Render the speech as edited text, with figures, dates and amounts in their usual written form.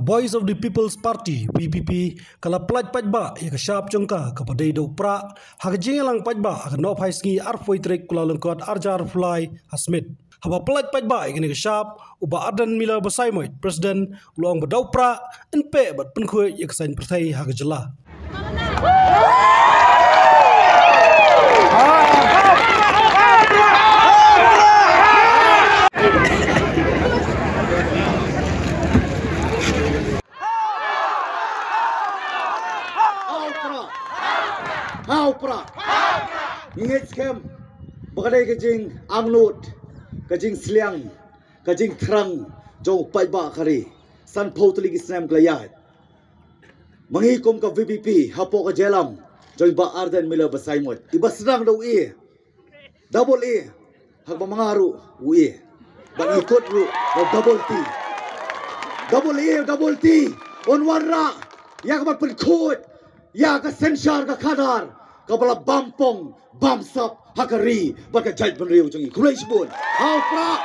Voice of the People's Party VPP kala plaj pajba ya shap jongka kepada do prah hak jingelang pajba akan no phaisngi arfoi trek kula lengkot arjar fly hasmit haba plaj pajba ya shap uba adan mila basaimoit president luang badau prah enpe bat pynkhuid ya saiñ-pyrthei hak jela How prah? Ngin scam, bakadai kajing amnut, kajing sliang, kajing terang, jauh pajba kari, san potli kisam kelayat. Menghikum ke VPP, hapo ke jelam, jauh ba arden mila basaimut. Iba senang dah ui, double E, hak mengaru ui, bang ikut ru, double T, double T, on warna, yang kat pynkhuid. Ya ke sensor ke kadar kepala bampong bamsap hakari baka jaj penriu jengi kulai sebut how prah